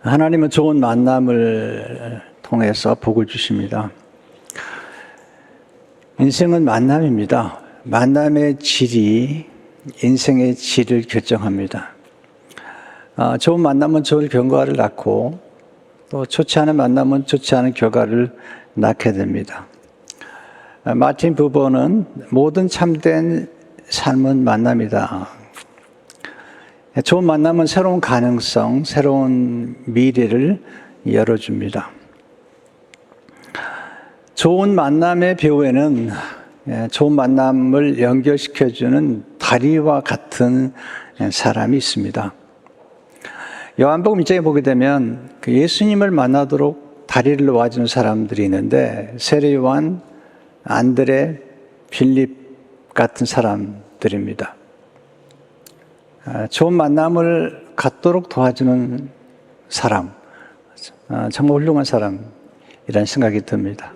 하나님은 좋은 만남을 통해서 복을 주십니다. 인생은 만남입니다. 만남의 질이 인생의 질을 결정합니다. 좋은 만남은 좋은 결과를 낳고 또 좋지 않은 만남은 좋지 않은 결과를 낳게 됩니다. 마틴 부버는 모든 참된 삶은 만남이다. 좋은 만남은 새로운 가능성, 새로운 미래를 열어줍니다. 좋은 만남의 배후에는 좋은 만남을 연결시켜주는 다리와 같은 사람이 있습니다. 요한복음 1장에 보게 되면 예수님을 만나도록 다리를 놓아주는 사람들이 있는데 세례 요한, 안드레, 빌립 같은 사람들입니다. 좋은 만남을 갖도록 도와주는 사람, 정말 훌륭한 사람이라는 생각이 듭니다.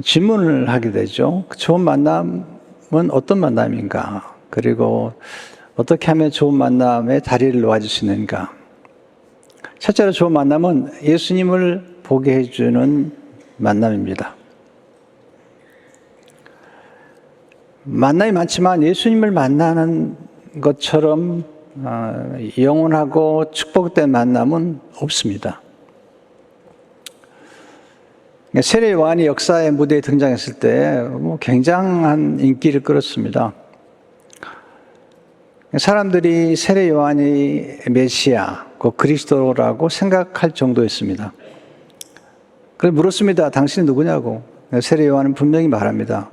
질문을 하게 되죠. 좋은 만남은 어떤 만남인가? 그리고 어떻게 하면 좋은 만남에 다리를 놓아줄 수 있는가? 첫째로 좋은 만남은 예수님을 보게 해주는 만남입니다. 만남이 많지만 예수님을 만나는 것처럼 영원하고 축복된 만남은 없습니다. 세례 요한이 역사의 무대에 등장했을 때 굉장한 인기를 끌었습니다. 사람들이 세례 요한이 메시아, 그리스도라고 생각할 정도였습니다. 그래서 물었습니다. 당신이 누구냐고. 세례 요한은 분명히 말합니다.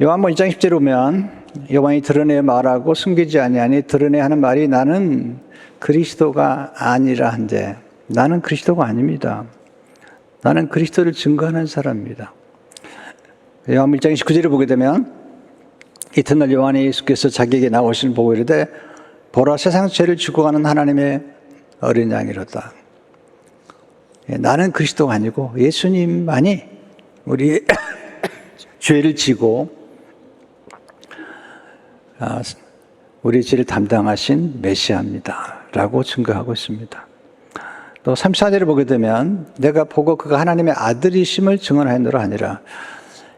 요한복음 1장 10절에 보면 요한이 드러내 말하고 숨기지 아니하니 드러내 하는 말이 나는 그리스도가 아니라 한데 나는 그리스도가 아닙니다. 나는 그리스도를 증거하는 사람입니다. 요한복음 1장 19절에 보게 되면 이튿날 요한이 예수께서 자기에게 나오시는 보고 이르되 보라 세상 죄를 지고 가는 하나님의 어린 양이로다. 나는 그리스도가 아니고 예수님만이 우리의 죄를 지고 우리 죄를 담당하신 메시아입니다 라고 증거하고 있습니다. 또 34절을 보게 되면 내가 보고 그가 하나님의 아들이심을 증언하였노라 하니라.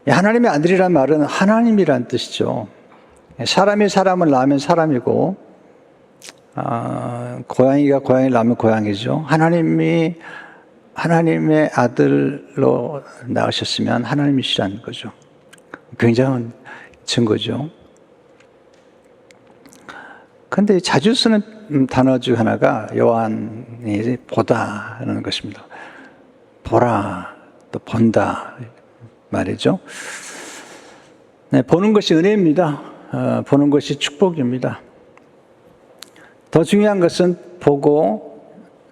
하나님의 아들이란 말은 하나님이란 뜻이죠. 사람이 사람을 낳으면 사람이고 고양이가 고양이를 낳으면 고양이죠. 하나님이 하나님의 아들로 낳으셨으면 하나님이시라는 거죠. 굉장한 증거죠. 그런데 자주 쓰는 단어 중 하나가 요한이 보다라는 것입니다. 보라, 또 본다 말이죠. 네, 보는 것이 은혜입니다. 보는 것이 축복입니다. 더 중요한 것은 보고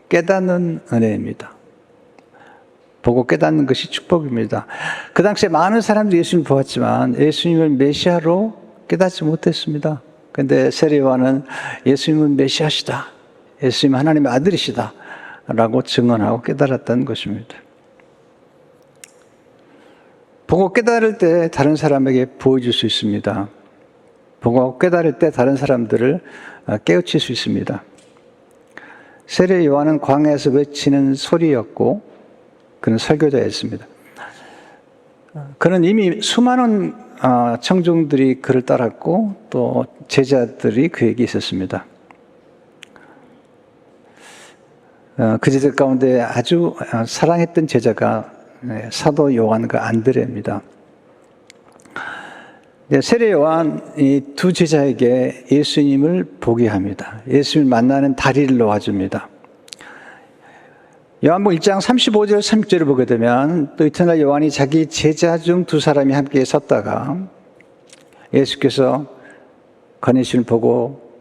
깨닫는 은혜입니다. 보고 깨닫는 것이 축복입니다. 그 당시에 많은 사람들이 예수님을 보았지만 예수님을 메시아로 깨닫지 못했습니다. 그런데 세례 요한은 예수님은 메시아시다. 예수님은 하나님의 아들이시다. 라고 증언하고 깨달았다는 것입니다. 보고 깨달을 때 다른 사람에게 보여줄 수 있습니다. 보고 깨달을 때 다른 사람들을 깨우칠 수 있습니다. 세례 요한은 광야에서 외치는 소리였고 그는 설교자였습니다. 그는 이미 수많은 청중들이 그를 따랐고 또 제자들이 그에게 있었습니다. 그 제자 가운데 아주 사랑했던 제자가 사도 요한과 안드레입니다. 세례 요한이 두 제자에게 예수님을 보게 합니다. 예수님을 만나는 다리를 놓아줍니다. 요한복음 1장 35절 30절을 보게 되면 또 이튿날 요한이 자기 제자 중 두 사람이 함께 섰다가 예수께서 건네시를 보고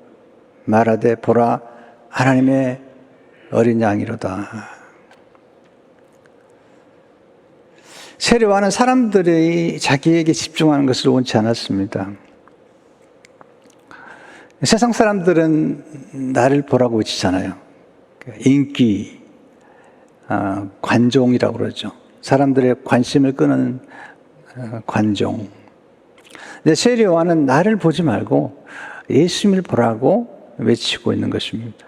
말하되 보라 하나님의 어린 양이로다. 세례 요한은 사람들이 자기에게 집중하는 것을 원치 않았습니다. 세상 사람들은 나를 보라고 외치잖아요. 인기, 관종이라고 그러죠. 사람들의 관심을 끄는 관종. 근데 세례 요한은 나를 보지 말고 예수님을 보라고 외치고 있는 것입니다.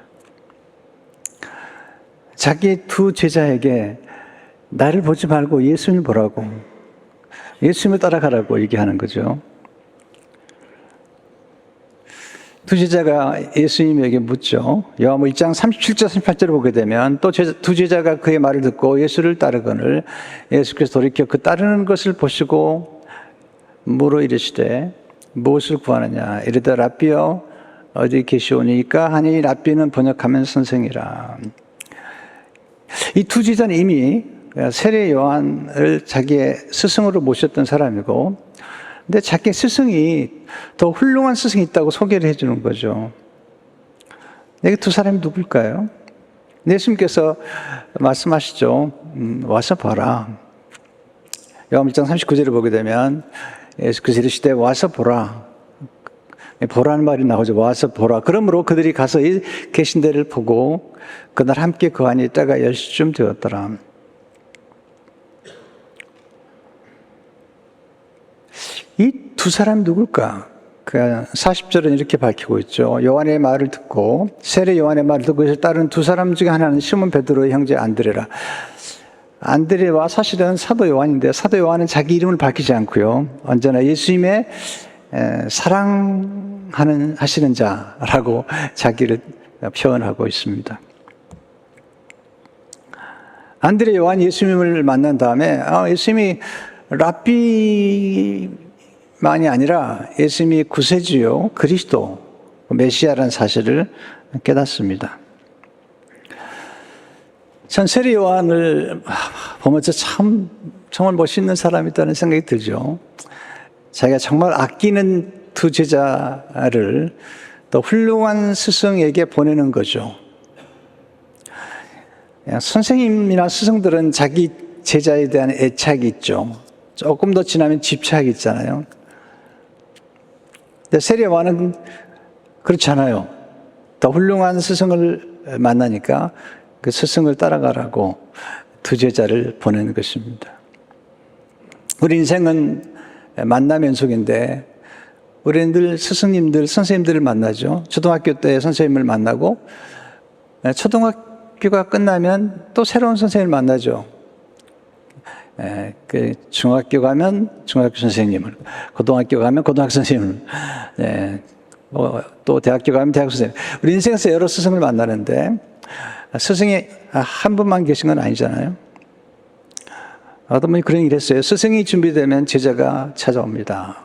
자기 두 제자에게 나를 보지 말고 예수님을 보라고, 예수님을 따라가라고 얘기하는 거죠. 두 제자가 예수님에게 묻죠. 요한복음 1장 37절 38절을 보게 되면 또 두 제자가 그의 말을 듣고 예수를 따르거늘 예수께서 돌이켜 그 따르는 것을 보시고 물어 이르시되 무엇을 구하느냐 이르되 랍비여 어디 계시오니까 하니 랍비는 번역하면 선생이라. 이 두 제자는 이미 세례 요한을 자기의 스승으로 모셨던 사람이고, 근데 자기 스승이 더 훌륭한 스승이 있다고 소개를 해주는 거죠. 이 두 사람이 누굴까요? 예수님께서 말씀하시죠. 와서 봐라. 요한복음 1장 39절을 보게 되면 예수께서 이르시되 와서 보라. 보라는 말이 나오죠. 와서 보라. 그러므로 그들이 가서 계신 데를 보고 그날 함께 그 안에 있다가 10시쯤 되었더라. 이 두 사람 누굴까? 40절은 이렇게 밝히고 있죠. 요한의 말을 듣고 세례 요한의 말을 듣고 그래서 따른 두 사람 중에 하나는 시몬 베드로의 형제 안드레라. 안드레와 사실은 사도 요한인데 사도 요한은 자기 이름을 밝히지 않고요. 언제나 예수님의 하시는 자라고 자기를 표현하고 있습니다. 안드레 요한이 예수님을 만난 다음에 예수님이 랍비만이 아니라 예수님이 구세주요 그리스도 메시아라는 사실을 깨닫습니다. 전 세례 요한을 보면서 정말 멋있는 사람이다는 생각이 들죠. 자기가 정말 아끼는 두 제자를 또 훌륭한 스승에게 보내는 거죠. 선생님이나 스승들은 자기 제자에 대한 애착이 있죠. 조금 더 지나면 집착이 있잖아요. 근데 세례 요한은 그렇지 않아요. 더 훌륭한 스승을 만나니까 그 스승을 따라가라고 두 제자를 보내는 것입니다. 우리 인생은 만남 연속인데 우리는 늘 스승님들, 선생님들을 만나죠. 초등학교 때 선생님을 만나고 초등학교가 끝나면 또 새로운 선생님을 만나죠. 그 중학교 가면 중학교 선생님을, 고등학교 가면 고등학교 선생님을, 또 대학교 가면 대학 선생님. 우리 인생에서 여러 스승을 만나는데 스승이 한 분만 계신 건 아니잖아요. 어떤 분이 그런 얘기를 했어요. 스승이 준비되면 제자가 찾아옵니다.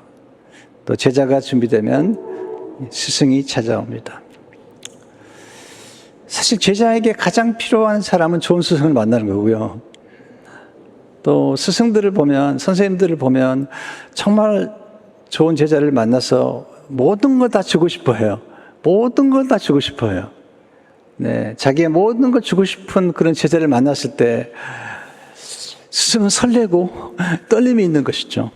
또 제자가 준비되면 스승이 찾아옵니다. 사실 제자에게 가장 필요한 사람은 좋은 스승을 만나는 거고요. 또 스승들을 보면, 선생님들을 보면 정말 좋은 제자를 만나서 모든 걸 다 주고 싶어 해요. 모든 걸 다 주고 싶어 해요. 네, 자기의 모든 걸 주고 싶은 그런 제자를 만났을 때 스승은 설레고 떨림이 있는 것이죠.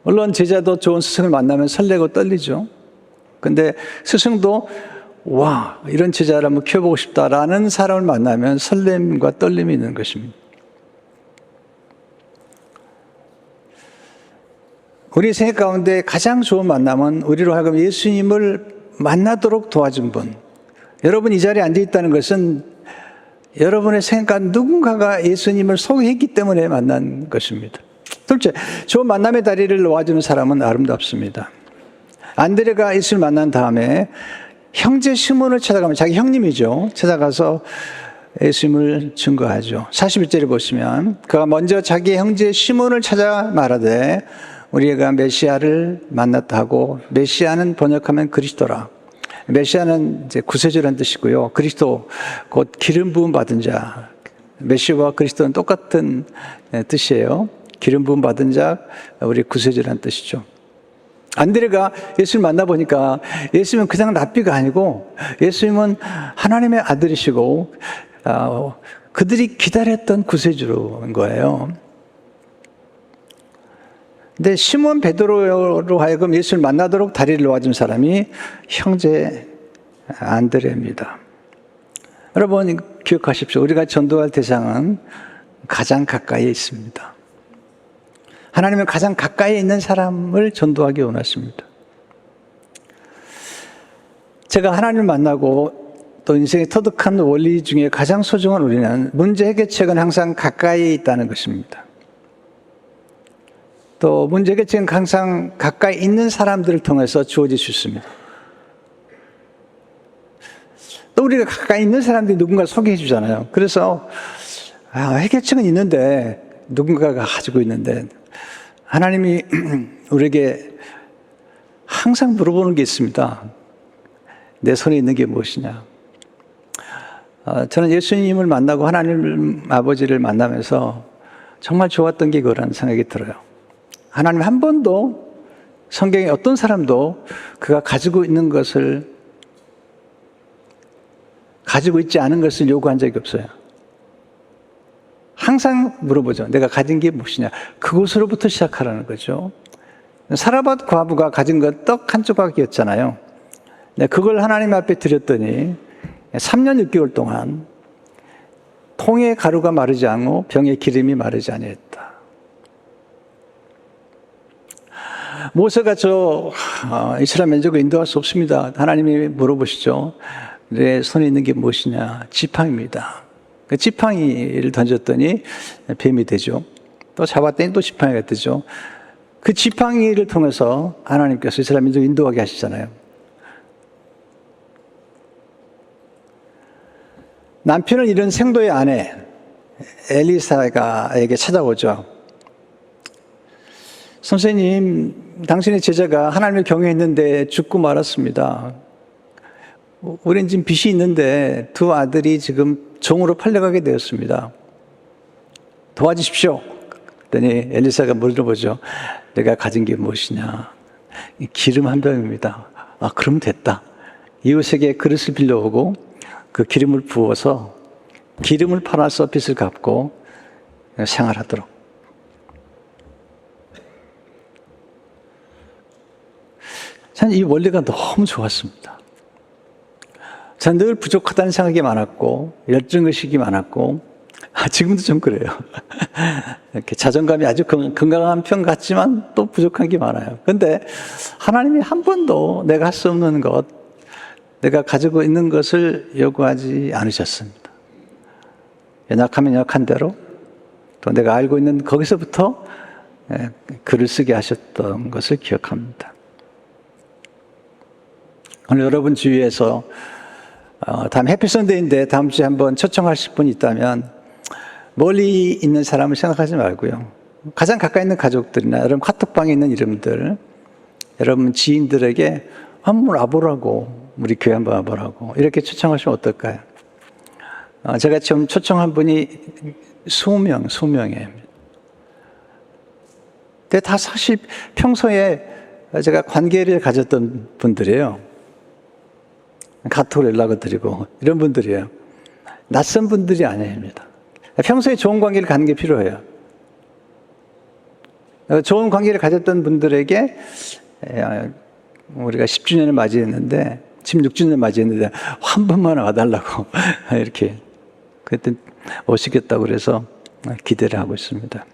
물론 제자도 좋은 스승을 만나면 설레고 떨리죠. 근데 스승도 와, 이런 제자를 한번 키워보고 싶다라는 사람을 만나면 설렘과 떨림이 있는 것입니다. 우리 생애 가운데 가장 좋은 만남은 우리로 하여금 예수님을 만나도록 도와준 분. 여러분 이 자리에 앉아 있다는 것은 여러분의 생애 가운데 누군가가 예수님을 소개했기 때문에 만난 것입니다. 둘째, 좋은 만남의 다리를 놓아주는 사람은 아름답습니다. 안드레가 예수를 만난 다음에 형제 시몬을 찾아가면 자기 형님이죠. 찾아가서 예수님을 증거하죠. 41절을 보시면 그가 먼저 자기 형제 시몬을 찾아 말하되 우리가 메시아를 만났다 하고, 메시아는 번역하면 그리스도라. 메시아는 이제 구세주라는 뜻이고요. 그리스도 곧 기름 부음 받은 자. 메시아와 그리스도는 똑같은 뜻이에요. 기름 부음 받은 자, 우리 구세주라는 뜻이죠. 안드레가 예수를 만나보니까 예수님은 그냥 랍비가 아니고 예수님은 하나님의 아들이시고 그들이 기다렸던 구세주인 거예요. 근데 시몬 베드로로 하여금 예수를 만나도록 다리를 놓아준 사람이 형제 안드레입니다. 여러분 기억하십시오. 우리가 전도할 대상은 가장 가까이에 있습니다. 하나님은 가장 가까이에 있는 사람을 전도하기 원하십니다. 제가 하나님을 만나고 또 인생의 터득한 원리 중에 가장 소중한 원리는 문제 해결책은 항상 가까이 있다는 것입니다. 또 문제 해결책은 항상 가까이 있는 사람들을 통해서 주어질 수 있습니다. 또 우리가 가까이 있는 사람들이 누군가를 소개해 주잖아요. 그래서 해결책은 있는데 누군가가 가지고 있는데 하나님이 우리에게 항상 물어보는 게 있습니다. 내 손에 있는 게 무엇이냐? 저는 예수님을 만나고 하나님 아버지를 만나면서 정말 좋았던 게 그거라는 생각이 들어요. 하나님 한 번도 성경에 어떤 사람도 그가 가지고 있는 것을 가지고 있지 않은 것을 요구한 적이 없어요. 항상 물어보죠. 내가 가진 게 무엇이냐? 그것으로부터 시작하라는 거죠. 사라밧 과부가 가진 건 떡 한 조각이었잖아요. 그걸 하나님 앞에 드렸더니 3년 6개월 동안 통의 가루가 마르지 않고 병의 기름이 마르지 아니했다. 모세가 이스라엘 민족을 인도할 수 없습니다. 하나님이 물어보시죠. 내 손에 있는 게 무엇이냐? 지팡이입니다. 그 지팡이를 던졌더니 뱀이 되죠. 또 잡았더니 또 지팡이가 되죠. 그 지팡이를 통해서 하나님께서 이스라엘 민족을 인도하게 하시잖아요. 남편은 이런 생도의 아내 엘리사에게 찾아오죠. 선생님, 당신의 제자가 하나님을 경외했는데 죽고 말았습니다. 우린 지금 빚이 있는데 두 아들이 지금 종으로 팔려가게 되었습니다. 도와주십시오. 그랬더니 엘리사가 물어보죠. 내가 가진 게 무엇이냐? 기름 한 병입니다. 그럼 됐다. 이웃에게 그릇을 빌려오고 그 기름을 부어서 기름을 팔아서 빚을 갚고 생활하도록. 저는 이 원리가 너무 좋았습니다. 저는 늘 부족하다는 생각이 많았고 열정의식이 많았고 지금도 좀 그래요. 이렇게 자존감이 아주 건강한 편 같지만 또 부족한 게 많아요. 그런데 하나님이 한 번도 내가 할 수 없는 것, 내가 가지고 있는 것을 요구하지 않으셨습니다. 연약하면 연약한 대로 또 내가 알고 있는 거기서부터 글을 쓰게 하셨던 것을 기억합니다. 오늘 여러분 주위에서 다음 해피선데이인데 다음 주에 한번 초청하실 분이 있다면 멀리 있는 사람을 생각하지 말고요. 가장 가까이 있는 가족들이나 여러분 카톡방에 있는 이름들, 여러분 지인들에게 한번 와보라고, 우리 교회 한번 와보라고 이렇게 초청하시면 어떨까요? 제가 지금 초청한 분이 20명이에요. 근데 다 사실 평소에 제가 관계를 가졌던 분들이에요. 카톡으로 연락을 드리고 이런 분들이에요. 낯선 분들이 아닙니다. 평소에 좋은 관계를 갖는 게 필요해요. 좋은 관계를 가졌던 분들에게 우리가 10주년을 맞이했는데 16주년을 맞이했는데 한 번만 와달라고 이렇게 그때 오시겠다고 그래서 기대를 하고 있습니다.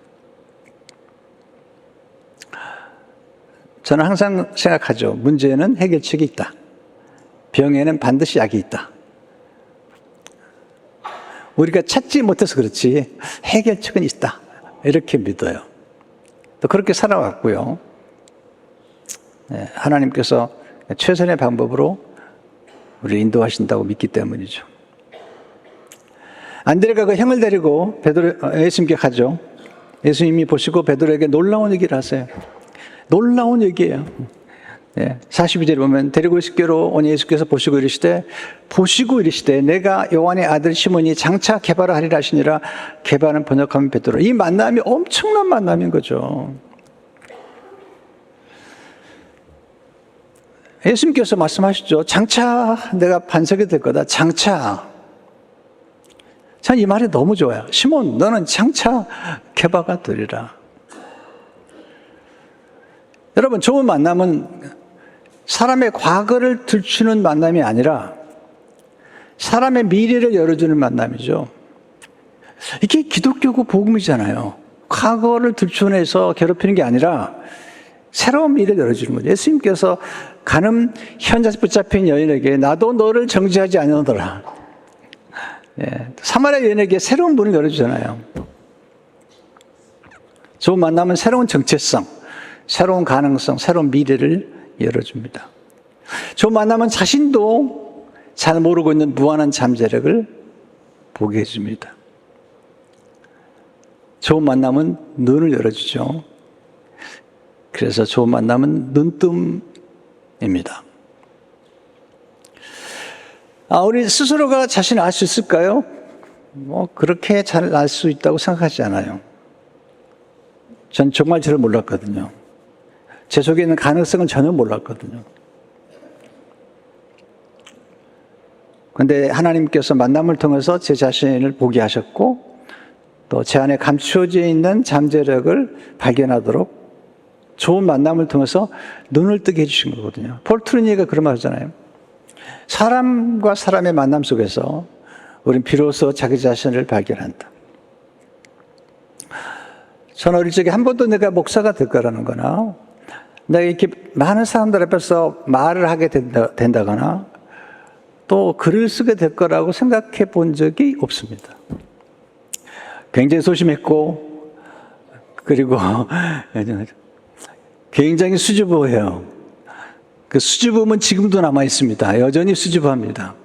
저는 항상 생각하죠. 문제는 해결책이 있다. 병에는 반드시 약이 있다. 우리가 찾지 못해서 그렇지 해결책은 있다. 이렇게 믿어요. 또 그렇게 살아왔고요. 하나님께서 최선의 방법으로 우리를 인도하신다고 믿기 때문이죠. 안드레가 그 형을 데리고 예수님께 가죠. 예수님이 보시고 베드로에게 놀라운 얘기를 하세요. 놀라운 얘기예요. 42절에 보면 데리고 예수께로 온 예수께서 보시고 이르시되 내가 요한의 아들 시몬이 장차 게바라 하리라 하시니라. 게바는 번역하면 베드로. 이 만남이 엄청난 만남인 거죠. 예수님께서 말씀하시죠. 장차 내가 반석이 될 거다. 장차. 전 이 말이 너무 좋아요. 시몬 너는 장차 게바가 되리라. 여러분 좋은 만남은 사람의 과거를 들추는 만남이 아니라 사람의 미래를 열어주는 만남이죠. 이게 기독교고 복음이잖아요. 과거를 들추어내서 괴롭히는 게 아니라 새로운 미래를 열어주는 거죠. 예수님께서 가늠 현자에서 붙잡힌 여인에게 나도 너를 정죄하지 아니하노라. 예, 사마리아 여인에게 새로운 문을 열어주잖아요. 좋은 만남은 새로운 정체성, 새로운 가능성, 새로운 미래를 열어줍니다. 좋은 만남은 자신도 잘 모르고 있는 무한한 잠재력을 보게 해줍니다. 좋은 만남은 눈을 열어주죠. 그래서 좋은 만남은 눈뜸입니다. 우리 스스로가 자신을 알 수 있을까요? 그렇게 잘 알 수 있다고 생각하지 않아요. 전 정말 저를 몰랐거든요. 제 속에 있는 가능성은 전혀 몰랐거든요. 그런데 하나님께서 만남을 통해서 제 자신을 보게 하셨고 또 제 안에 감추어져 있는 잠재력을 발견하도록 좋은 만남을 통해서 눈을 뜨게 해주신 거거든요. 폴 트루니가 그런 말 하잖아요. 사람과 사람의 만남 속에서 우린 비로소 자기 자신을 발견한다. 전 어릴 적에 한 번도 내가 목사가 될 거라는 거나 내가 이렇게 많은 사람들 앞에서 말을 하게 된다거나 또 글을 쓰게 될 거라고 생각해 본 적이 없습니다. 굉장히 소심했고 그리고 굉장히 수줍어해요. 그 수줍음은 지금도 남아 있습니다. 여전히 수줍어합니다.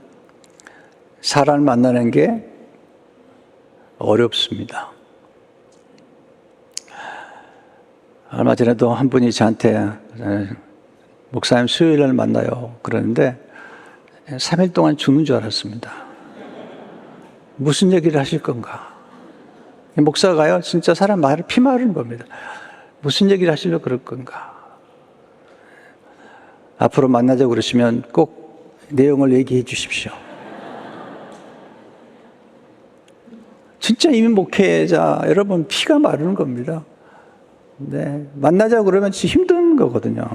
사람을 만나는 게 어렵습니다. 얼마 전에도 한 분이 저한테 목사님 수요일 날 만나요 그러는데 3일 동안 죽는 줄 알았습니다. 무슨 얘기를 하실 건가? 목사가요 진짜 사람 말을 피 마르는 겁니다. 무슨 얘기를 하시려고 그럴 건가? 앞으로 만나자고 그러시면 꼭 내용을 얘기해 주십시오. 진짜 이민 목회자 여러분 피가 마르는 겁니다. 네, 만나자고 그러면 진짜 힘든 거거든요.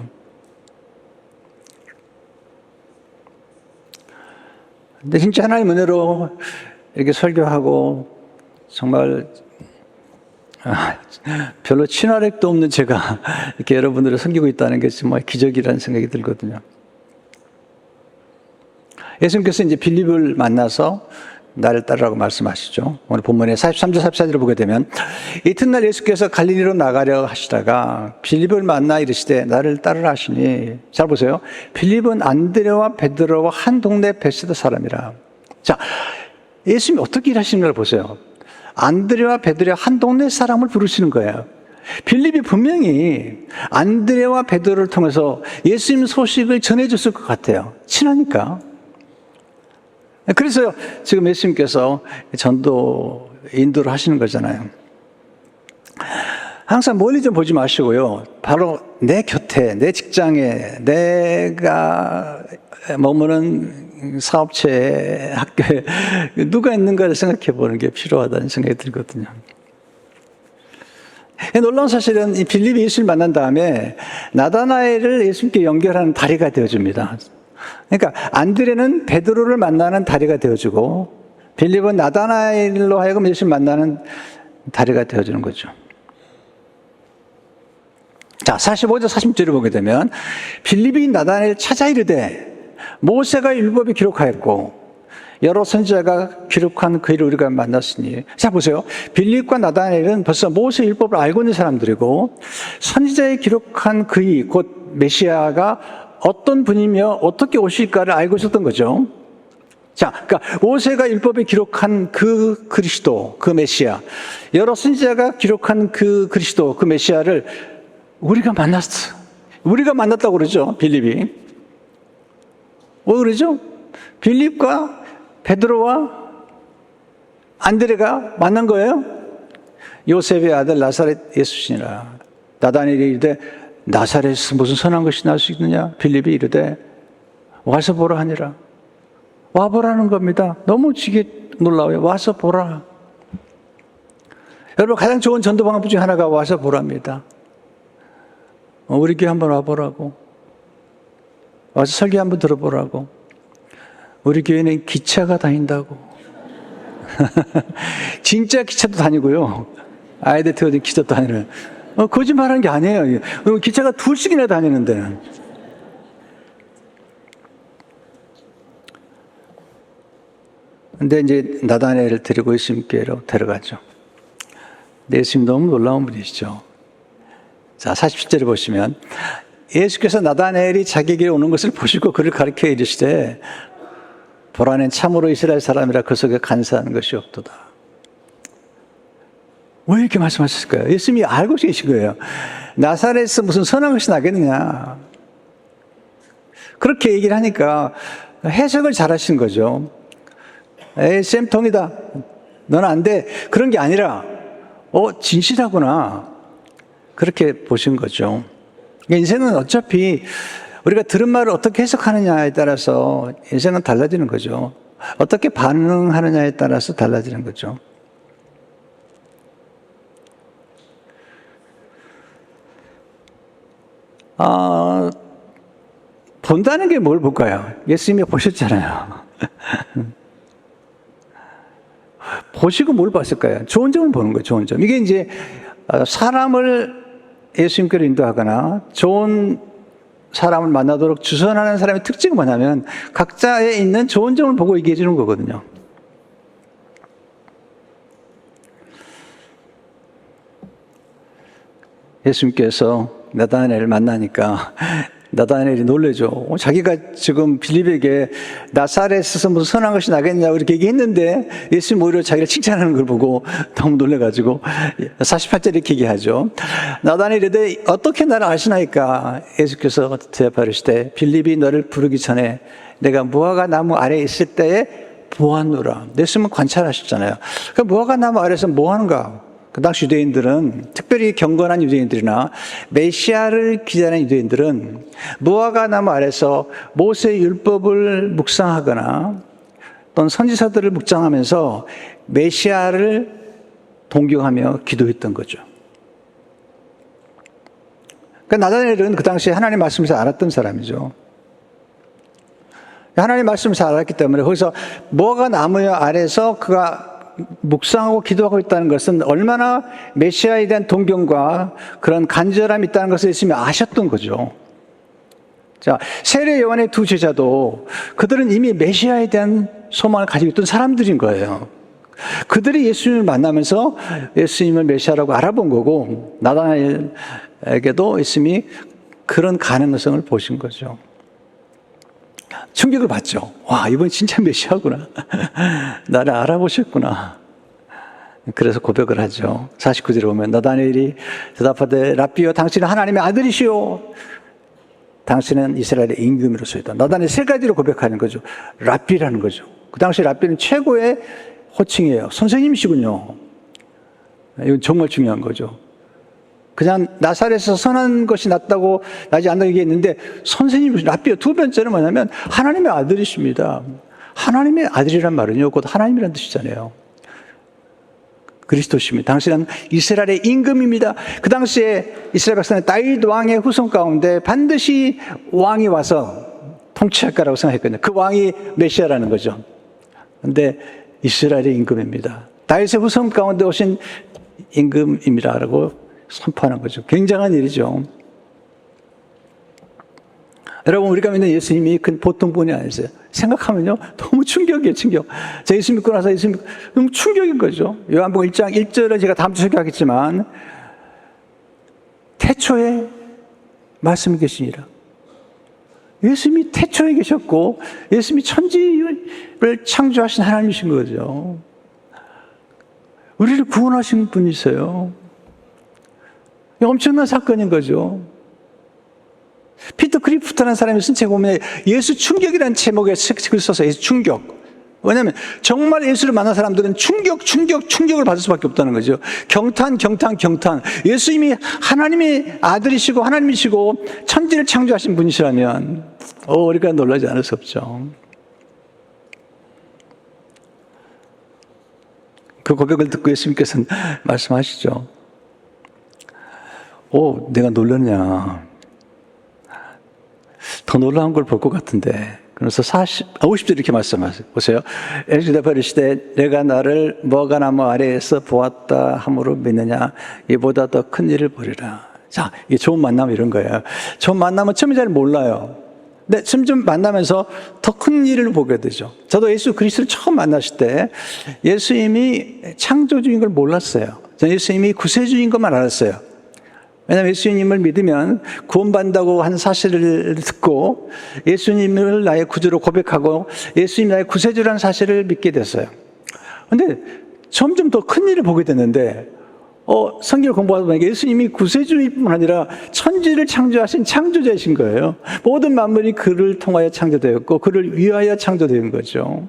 근데 진짜 하나님 은혜로 이렇게 설교하고 정말 별로 친화력도 없는 제가 이렇게 여러분들을 섬기고 있다는 게 정말 기적이라는 생각이 들거든요. 예수님께서 이제 빌립을 만나서 나를 따르라고 말씀하시죠. 오늘 본문에 43절 44절을 보게 되면 이튿날 예수께서 갈릴리로 나가려 하시다가 빌립을 만나 이르시되 나를 따르라 하시니 잘 보세요. 빌립은 안드레와 베드로와 한 동네 베세다 사람이라. 자, 예수님이 어떻게 일하시는 걸 보세요. 안드레와 베드로와 한 동네 사람을 부르시는 거예요. 빌립이 분명히 안드레와 베드로를 통해서 예수님 소식을 전해줬을 것 같아요. 친하니까. 그래서 지금 예수님께서 전도 인도를 하시는 거잖아요. 항상 멀리 좀 보지 마시고요. 바로 내 곁에, 내 직장에, 내가 머무는 사업체, 학교에 누가 있는가를 생각해 보는 게 필요하다는 생각이 들거든요. 놀라운 사실은 이 빌립이 예수를 만난 다음에 나다나엘을 예수님께 연결하는 다리가 되어줍니다. 그러니까 안드레는 베드로를 만나는 다리가 되어주고 빌립은 나다나엘로 하여금 예수를 만나는 다리가 되어주는 거죠. 자, 45절 46절을 보게 되면 빌립이 나다나엘을 찾아 이르되 모세가 율법에 기록하였고 여러 선지자가 기록한 그 일을 우리가 만났으니. 자, 보세요. 빌립과 나다나엘은 벌써 모세 율법을 알고 있는 사람들이고 선지자에 기록한 그이 곧 메시아가 어떤 분이며 어떻게 오실까를 알고 있었던 거죠. 자, 그러니까 모세가 율법에 기록한 그 그리스도, 그 메시아, 여러 선지자가 기록한 그 그리스도, 그 메시아를 우리가 만났어. 우리가 만났다고 그러죠, 빌립이. 뭐 그러죠? 빌립과 베드로와 안드레가 만난 거예요. 요셉의 아들 나사렛 예수시니라. 나다나엘이 이르되 나사렛에서 무슨 선한 것이 날 수 있느냐? 빌립이 이르되 와서 보라 하니라. 와보라는 겁니다. 너무 지게 놀라워요. 와서 보라. 여러분 가장 좋은 전도 방법 중에 하나가 와서 보랍니다. 우리 교회 한번 와보라고. 와서 설교 한번 들어보라고. 우리 교회는 기차가 다닌다고. 진짜 기차도 다니고요. 아이들 태워준 기차도 다니는. 거짓말하는 게 아니에요. 기차가 둘씩이나 다니는데. 근데 이제 나다나엘을 데리고 예수님께로 데려가죠. 근데 예수님 너무 놀라운 분이시죠. 자, 47절을 보시면 예수께서 나다나엘이 자기에게 오는 것을 보시고 그를 가리켜 이르시되 보라는 참으로 이스라엘 사람이라 그 속에 간사한 것이 없도다. 왜 이렇게 말씀하셨을까요? 예수님이 알고 계신 거예요. 나사렛에서 무슨 선한 것이 나겠느냐. 그렇게 얘기를 하니까 해석을 잘 하신 거죠. 에이, 쌤통이다. 너는 안 돼. 그런 게 아니라, 진실하구나. 그렇게 보신 거죠. 인생은 어차피 우리가 들은 말을 어떻게 해석하느냐에 따라서 인생은 달라지는 거죠. 어떻게 반응하느냐에 따라서 달라지는 거죠. 본다는 게 뭘 볼까요? 예수님이 보셨잖아요. 보시고 뭘 봤을까요? 좋은 점을 보는 거예요, 좋은 점. 이게 이제 사람을 예수님께로 인도하거나 좋은 사람을 만나도록 주선하는 사람의 특징은 뭐냐면 각자에 있는 좋은 점을 보고 얘기해 주는 거거든요. 예수님께서 나다나엘을 만나니까 나다나엘이 놀래죠. 자기가 지금 빌립에게 나사렛에서 무슨 선한 것이 나겠냐고 이렇게 얘기했는데 예수님 오히려 자기를 칭찬하는 걸 보고 너무 놀래가지고 48절에 이렇게 얘기하죠. 나다나엘이 이르되 어떻게 나를 아시나이까? 예수께서 대답하시되 빌립이 너를 부르기 전에 내가 무화과 나무 아래에 있을 때에 보았노라. 예수님은 관찰하셨잖아요. 그러니까 무화과 나무 아래에서 뭐 하는가? 그 당시 유대인들은, 특별히 경건한 유대인들이나 메시아를 기다리는 유대인들은 무화과 나무 아래서 모세의 율법을 묵상하거나 또는 선지자들을 묵상하면서 메시아를 동경하며 기도했던 거죠. 그러니까 나다나엘은 그 당시에 하나님 말씀을 잘 알았던 사람이죠. 하나님 말씀을 잘 알았기 때문에 거기서 무화과 나무 아래서 그가 묵상하고 기도하고 있다는 것은 얼마나 메시아에 대한 동경과 그런 간절함이 있다는 것을 예수님이 아셨던 거죠. 자, 세례 요한의 두 제자도 그들은 이미 메시아에 대한 소망을 가지고 있던 사람들인 거예요. 그들이 예수님을 만나면서 예수님을 메시아라고 알아본 거고 나다나엘에게도 예수님이 그런 가능성을 보신 거죠. 충격을 받죠. 와, 이번 진짜 메시아구나. 나를 알아보셨구나. 그래서 고백을 하죠. 49절에 보면 나다나엘이 대답하되 라삐여 당신은 하나님의 아들이시오. 당신은 이스라엘의 임금이로소이다. 나다나엘이 세 가지로 고백하는 거죠. 라삐라는 거죠. 그 당시 라삐는 최고의 호칭이에요. 선생님이시군요. 이건 정말 중요한 거죠. 그냥 나사렛에서 선한 것이 낫다고 나지 않다고 얘기했는데 선생님 라삐요. 두 번째는 뭐냐면 하나님의 아들이십니다. 하나님의 아들이란 말은요 곧 하나님이란 뜻이잖아요. 그리스도십니다. 당신은 이스라엘의 임금입니다. 그 당시에 이스라엘 백성은 다윗 왕의 후손 가운데 반드시 왕이 와서 통치할 거라고 생각했거든요. 그 왕이 메시아라는 거죠. 그런데 이스라엘의 임금입니다. 다윗의 후손 가운데 오신 임금입니다라고 선포하는 거죠. 굉장한 일이죠. 여러분, 우리가 믿는 예수님이 그 보통 분이 아니세요. 생각하면요, 너무 충격이에요, 충격. 제가 예수 믿고 나서 예수 믿고 너무 충격인 거죠. 요한복음 1장 1절은 제가 다음 주에 소개하겠지만, 태초에 말씀이 계시니라. 예수님이 태초에 계셨고, 예수님이 천지를 창조하신 하나님이신 거죠. 우리를 구원하신 분이세요. 엄청난 사건인 거죠. 피터 크리프트라는 사람이 쓴 책 보면 예수 충격이라는 제목의 책을 써서 예수 충격. 왜냐하면 정말 예수를 만난 사람들은 충격을 받을 수밖에 없다는 거죠. 경탄. 예수님이 하나님의 아들이시고 하나님이시고 천지를 창조하신 분이시라면 우리가 놀라지 않을 수 없죠. 그 고백을 듣고 예수님께서는 말씀하시죠. 내가 놀랐냐. 더 놀라운 걸 볼 것 같은데 그래서 50절 이렇게 말씀하세요. 보세요. 예수께서 대답하시되 내가 나를 무화과나무 아래에서 보았다 함으로 믿느냐 이보다 더 큰 일을 보리라. 자, 이게 좋은 만남 이런 거예요. 좋은 만남은 처음에 잘 몰라요. 근데 점점 만나면서 더 큰 일을 보게 되죠. 저도 예수 그리스도를 처음 만났을 때 예수님이 창조주인 걸 몰랐어요. 저는 예수님이 구세주인 것만 알았어요. 왜냐하면 예수님을 믿으면 구원받는다고 하는 사실을 듣고 예수님을 나의 구주로 고백하고 예수님 나의 구세주라는 사실을 믿게 됐어요. 그런데 점점 더 큰 일을 보게 됐는데 성경을 공부하다 보니까 예수님이 구세주뿐 아니라 천지를 창조하신 창조자이신 거예요. 모든 만물이 그를 통하여 창조되었고 그를 위하여 창조된 거죠.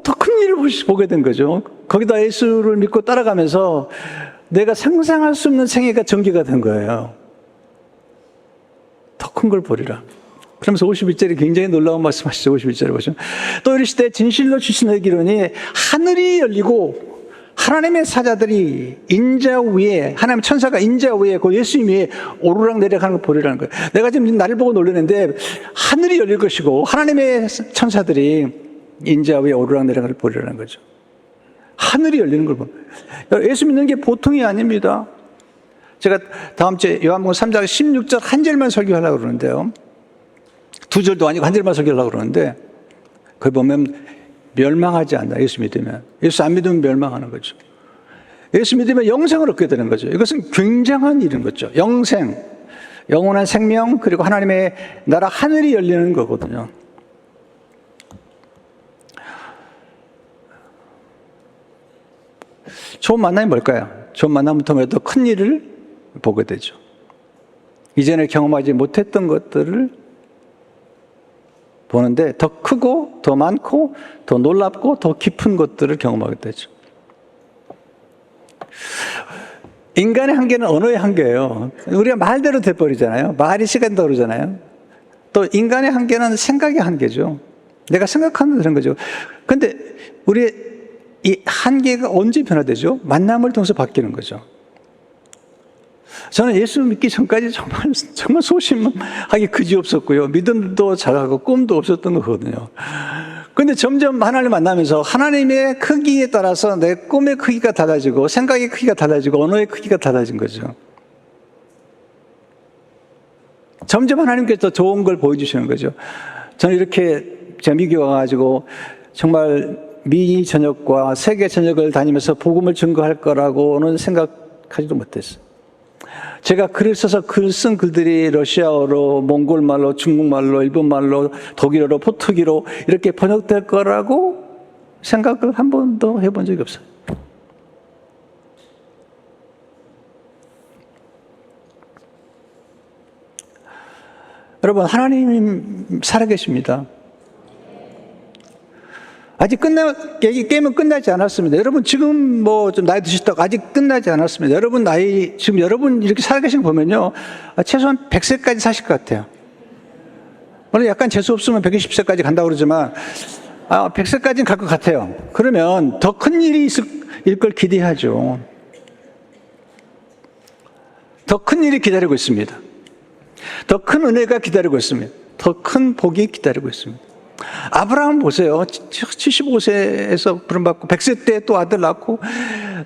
더 큰 일을 보게 된 거죠. 거기다 예수를 믿고 따라가면서 내가 상상할 수 없는 생애가 전개가 된 거예요. 더 큰 걸 보리라. 그러면서 51절이 굉장히 놀라운 말씀하시죠. 51절에 보시면 또 이르시되 진실로 주시는 기론이 하늘이 열리고 하나님의 사자들이 인자 위에 하나님 천사가 인자 위에 그 예수님 위에 오르락 내리락하는 걸 보리라는 거예요. 내가 지금 나를 보고 놀라는데 하늘이 열릴 것이고 하나님의 천사들이 인자 위에 오르락 내리락을 보리라는 거죠. 하늘이 열리는 걸 보는 거예요. 예수 믿는 게 보통이 아닙니다. 제가 다음 주에 요한복음 3장 16절 한 절만 설교하려고 그러는데요. 두 절도 아니고 한 절만 설교하려고 그러는데 거기 보면 멸망하지 않나. 예수 믿으면. 예수 안 믿으면 멸망하는 거죠. 예수 믿으면 영생을 얻게 되는 거죠. 이것은 굉장한 일인 거죠. 영생, 영원한 생명, 그리고 하나님의 나라 하늘이 열리는 거거든요. 좋은 만남이 뭘까요? 좋은 만남을 통해 더 큰 일을 보게 되죠. 이전에 경험하지 못했던 것들을 보는데 더 크고 더 많고 더 놀랍고 더 깊은 것들을 경험하게 되죠. 인간의 한계는 언어의 한계예요. 우리가 말대로 돼버리잖아요. 말이 시간도 오르잖아요. 또 인간의 한계는 생각의 한계죠. 내가 생각하는 그런 거죠. 그런데 우리의 이 한계가 언제 변화되죠? 만남을 통해서 바뀌는 거죠. 저는 예수 믿기 전까지 정말 소심하게 그지없었고요. 믿음도 잘하고 꿈도 없었던 거거든요. 그런데 점점 하나님을 만나면서 하나님의 크기에 따라서 내 꿈의 크기가 달라지고 생각의 크기가 달라지고 언어의 크기가 달라진 거죠. 점점 하나님께서 더 좋은 걸 보여주시는 거죠. 저는 이렇게 제가 미국에 와가지고 정말 미 전역과 세계 전역을 다니면서 복음을 증거할 거라고는 생각하지도 못했어요. 제가 글을 써서 쓴 글들이 러시아어로, 몽골말로, 중국말로, 일본말로, 독일어로, 포르투기로 이렇게 번역될 거라고 생각을 한 번도 해본 적이 없어요. 여러분, 하나님 살아계십니다. 아직 게임은 끝나지 않았습니다. 여러분 지금 뭐 좀 나이 드셨다고 아직 끝나지 않았습니다. 지금 여러분 이렇게 살아계신 거 보면요. 최소한 100세까지 사실 것 같아요. 물론 약간 재수 없으면 120세까지 간다고 그러지만 100세까지는 갈 것 같아요. 그러면 더 큰 일이 있을 걸 기대하죠. 더 큰 일이 기다리고 있습니다. 더 큰 은혜가 기다리고 있습니다. 더 큰 복이 기다리고 있습니다. 아브라함 보세요. 75세에서 부름받고 100세 때 또 아들 낳고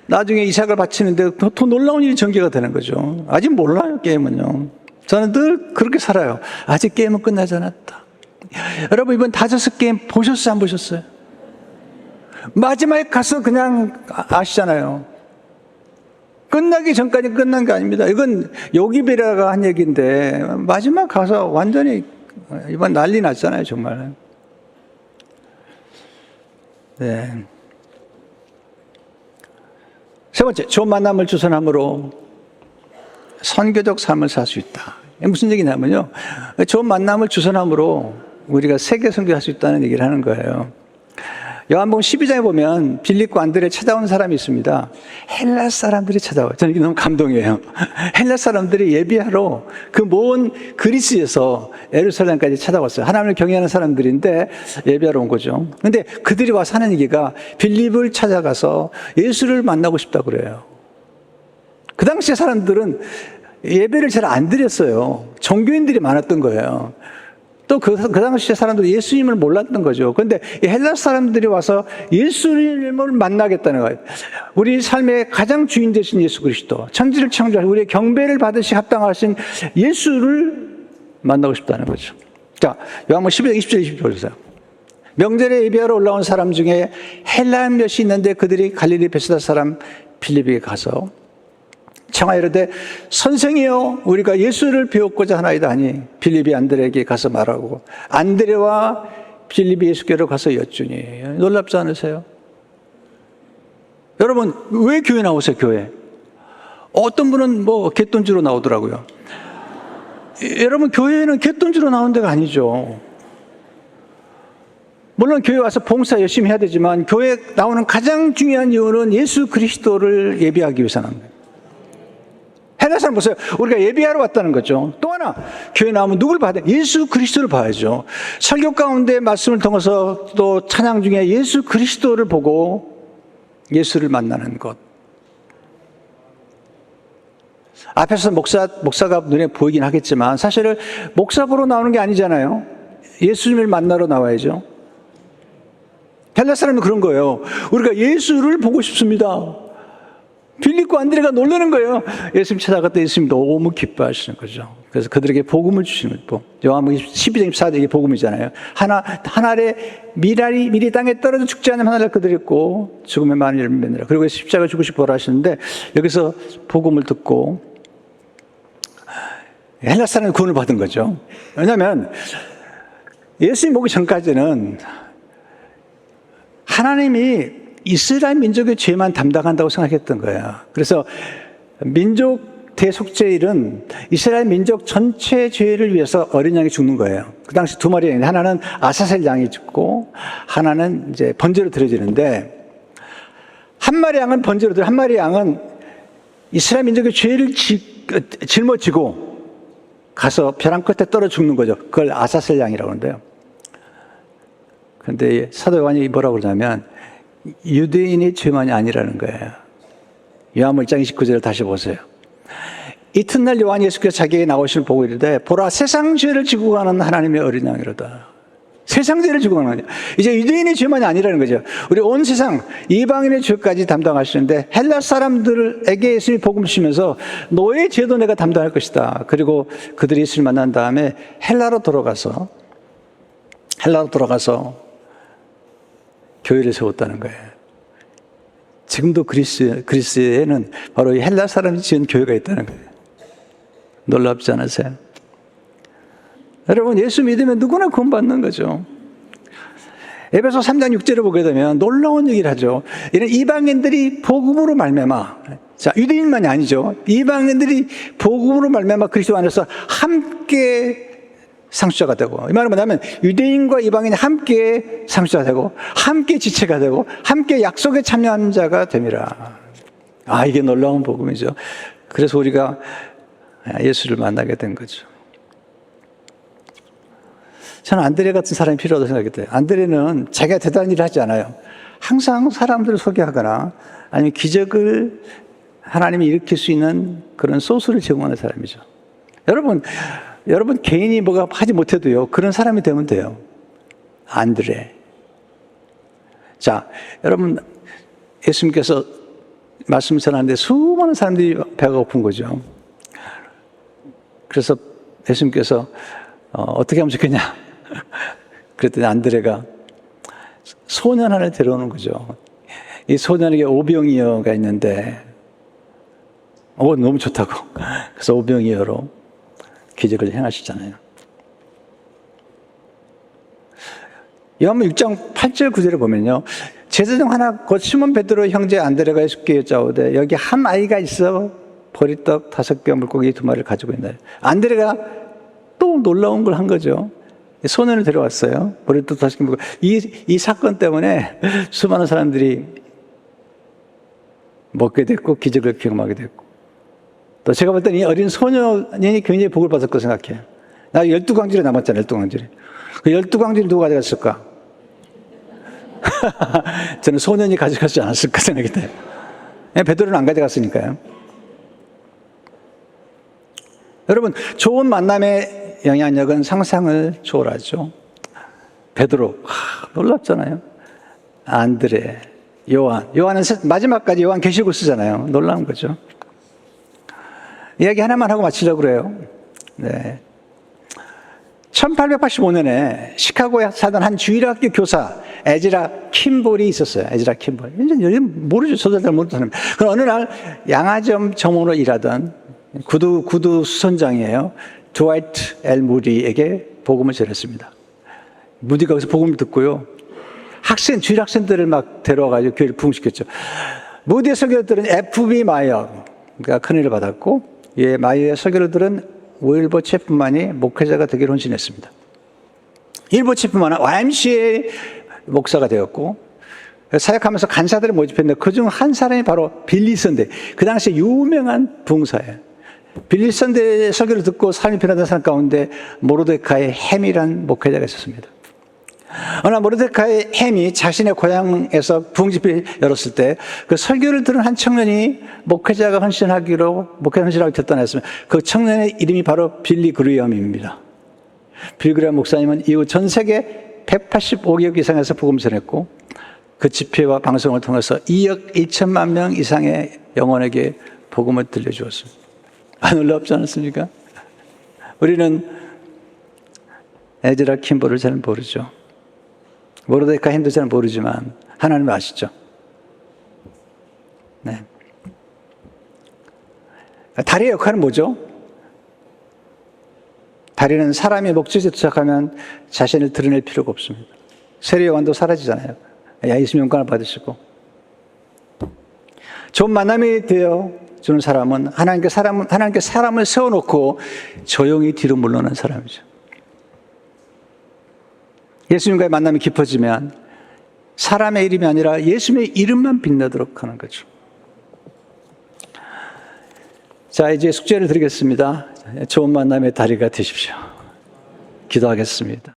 나중에 이삭을 바치는데 더 놀라운 일이 전개가 되는 거죠. 아직 몰라요, 게임은요. 저는 늘 그렇게 살아요. 아직 게임은 끝나지 않았다. 여러분 이번 5게임 보셨어요? 안 보셨어요? 마지막에 가서 그냥 아시잖아요. 끝나기 전까지 끝난 게 아닙니다. 이건 요기베라가 한 얘기인데 마지막 가서 완전히 이번 난리 났잖아요, 정말. 네. 세 번째, 좋은 만남을 주선함으로 선교적 삶을 살 수 있다. 무슨 얘기냐면요. 좋은 만남을 주선함으로 우리가 세계 선교할 수 있다는 얘기를 하는 거예요. 요한복음 12장에 보면 빌립과 안드레 찾아온 사람이 있습니다. 헬라 사람들이 찾아와요. 저는 이게 너무 감동이에요. 헬라 사람들이 예비하러 그 먼 그리스에서 예루살렘까지 찾아왔어요. 하나님을 경외하는 사람들인데 예비하러 온 거죠. 그런데 그들이 와서 하는 얘기가 빌립을 찾아가서 예수를 만나고 싶다고 그래요. 그 당시에 사람들은 예배를 잘 안 드렸어요. 종교인들이 많았던 거예요. 또 그 당시에 사람들이 예수님을 몰랐던 거죠. 그런데 이 헬라 사람들이 와서 예수님을 만나겠다는 거예요. 우리 삶의 가장 주인 되신 예수 그리스도, 천지를 창조하신 우리의 경배를 받으시 합당하신 예수를 만나고 싶다는 거죠. 자, 요한복음 12장 20절 20절 보세요. 명절에 예배하러 올라온 사람 중에 헬라 몇이 있는데 그들이 갈릴리 베세다 사람 빌립에게 가서 청하이르되 선생이여 우리가 예수를 배웠고자 하나이다 하니 빌립이 안드레에게 가서 말하고 안드레와 빌립이 예수께로 가서 여쭈니. 놀랍지 않으세요? 여러분 왜 교회 나오세요? 교회 어떤 분은 뭐 갯돈주로 나오더라고요. 여러분 교회는 갯돈주로 나오는 데가 아니죠. 물론 교회 와서 봉사 열심히 해야 되지만 교회 나오는 가장 중요한 이유는 예수 그리스도를 예배하기 위해서는 거예요. 헬라 사람 보세요. 우리가 예배하러 왔다는 거죠. 또 하나 교회 나오면 누굴 봐야 돼? 예수 그리스도를 봐야죠. 설교 가운데 말씀을 통해서 또 찬양 중에 예수 그리스도를 보고 예수를 만나는 것. 앞에서 목사가 눈에 보이긴 하겠지만 사실은 목사 보러 나오는 게 아니잖아요. 예수님을 만나러 나와야죠. 헬라 사람은 그런 거예요. 우리가 예수를 보고 싶습니다. 빌립과 안드레가 놀라는 거예요. 예수님 찾아갔다 예수님 너무 기뻐하시는 거죠. 그래서 그들에게 복음을 주시는 법. 요한복음 12장 24절 이게 복음이잖아요. 한 알에 미리 땅에 떨어져 죽지 않는 하나를 그들이 있고 죽음의 많은 열매 맺느라. 그리고 십자가 죽으시고 보라 하시는데 여기서 복음을 듣고 헬라 사람은 구원을 받은 거죠. 왜냐하면 예수님 오기 전까지는 하나님이 이스라엘 민족의 죄만 담당한다고 생각했던 거예요. 그래서 민족 대속죄일은 이스라엘 민족 전체 죄를 위해서 어린 양이 죽는 거예요. 그 당시 두 마리 양인데 하나는 아사셀 양이 죽고 하나는 이제 번제로 드려지는데 한 마리 양은 번제로 드려 한 마리 양은 이스라엘 민족의 죄를 짊어지고 가서 벼랑 끝에 떨어 죽는 거죠. 그걸 아사셀 양이라고 하는데요. 그런데 사도 요한이 뭐라고 그러냐면 유대인의 죄만이 아니라는 거예요. 요한복음 1장 29절을 다시 보세요. 이튿날 요한 예수께서 자기에게 나오심을 보고 이르되 보라 세상 죄를 지고 가는 하나님의 어린 양이로다. 세상 죄를 지고 가는 거죠. 이제 유대인의 죄만이 아니라는 거죠. 우리 온 세상 이방인의 죄까지 담당하시는데 헬라 사람들에게 예수님이 복음을 주시면서 너의 죄도 내가 담당할 것이다. 그리고 그들이 예수를 만난 다음에 헬라로 돌아가서 교회를 세웠다는 거예요. 지금도 그리스에는 바로 이 헬라 사람이 지은 교회가 있다는 거예요. 놀랍지 않으세요? 여러분 예수 믿으면 누구나 구원받는 거죠. 에베소 3장 6절을 보게 되면 놀라운 얘기를 하죠. 이런 이방인들이 복음으로 말미암아, 자 유대인만이 아니죠. 이방인들이 복음으로 말미암아 그리스도 안에서 함께 상수자가 되고, 이 말은 뭐냐면 유대인과 이방인이 함께 상수자가 되고 함께 지체가 되고 함께 약속에 참여한 자가 됨이라. 아 이게 놀라운 복음이죠. 그래서 우리가 예수를 만나게 된 거죠. 저는 안드레 같은 사람이 필요하다고 생각했대요. 안드레는 자기가 대단한 일을 하지 않아요. 항상 사람들을 소개하거나 아니면 기적을 하나님이 일으킬 수 있는 그런 소스를 제공하는 사람이죠. 여러분 개인이 뭐가 하지 못해도요 그런 사람이 되면 돼요. 안드레. 자, 여러분 예수님께서 말씀을 전하는데 수많은 사람들이 배가 고픈 거죠. 그래서 예수님께서 어떻게 하면 좋겠냐 그랬더니 안드레가 소년 하나를 데려오는 거죠. 이 소년에게 오병이어가 있는데 너무 좋다고. 그래서 오병이어로 기적을 행하시잖아요. 요한복음 6장 8절 9절을 보면요. 제자 중 하나 곧 시몬 베드로 형제 안드레가 예수께 여짜오되 여기 한 아이가 있어 보리떡 5개 물고기 2마리를 가지고 있나요. 안드레가 또 놀라운 걸 한 거죠. 소년을 데려왔어요. 보리떡 5개 물고기. 이 사건 때문에 수많은 사람들이 먹게 됐고 기적을 경험하게 됐고 또 제가 볼 때는 이 어린 소년이 굉장히 복을 받았다고 생각해요. 나 12광질에 남았잖아요. 12광질에. 그 12광질을 누가 가져갔을까? 저는 소년이 가져가지 않았을까 생각이 돼요. 베드로는 안 가져갔으니까요. 여러분 좋은 만남의 영향력은 상상을 초월하죠. 베드로, 놀랍잖아요. 안드레, 요한은 마지막까지 요한계시록을 쓰잖아요. 놀라운 거죠. 이야기 하나만 하고 마치려고 그래요. 네. 1885년에 시카고에 살던 한 주일학교 교사 에즈라 킴볼이 있었어요. 에즈라 킴볼. 이제 모르죠. 저도 잘 모르는 사람. 그럼 어느 날 양화점 점원으로 일하던 구두 수선장이에요. 드와이트 엘 무디에게 복음을 전했습니다. 무디가 거기서 복음을 듣고요. 주일 학생들을 막 데려와가지고 교회를 부흥시켰죠. 무디의 설교를 들은 F.B. 마이어가 큰일을 받았고, 마이어의 설교를 들은 윌버 체프만이 목회자가 되기로 헌신했습니다. 윌버 체프만은 YMCA 목사가 되었고, 사역하면서 간사들을 모집했는데 그중 한 사람이 바로 빌리 선대. 그 당시에 유명한 부흥사예요. 빌리 선대의 설교를 듣고 삶이 변하던 사람 가운데 모르데카이 햄이라는 목회자가 있었습니다. 어느 날 모르데카이 햄이 자신의 고향에서 부흥집회를 열었을 때 그 설교를 들은 한 청년이 목회자가 헌신하기로 결단했으면 그 청년의 이름이 바로 빌리 그레이엄입니다. 빌리 그레이엄 목사님은 이후 전 세계 185개국 이상에서 복음을 전했고 그 집회와 방송을 통해서 2억 1천만 명 이상의 영혼에게 복음을 들려주었습니다. 놀랍지 않습니까? 우리는 에즈라 킴볼을 잘 모르죠. 모르데카이 햄도 잘 모르지만 하나님은 아시죠. 네. 다리의 역할은 뭐죠? 다리는 사람이 목적지에 도착하면 자신을 드러낼 필요가 없습니다. 세례 요한도 사라지잖아요. 예수님 영광을 받으시고. 좋은 만남이 되어 주는 사람은 하나님께 사람을 세워놓고 조용히 뒤로 물러난 사람이죠. 예수님과의 만남이 깊어지면 사람의 이름이 아니라 예수님의 이름만 빛나도록 하는 거죠. 자, 이제 숙제를 드리겠습니다. 좋은 만남의 다리가 되십시오. 기도하겠습니다.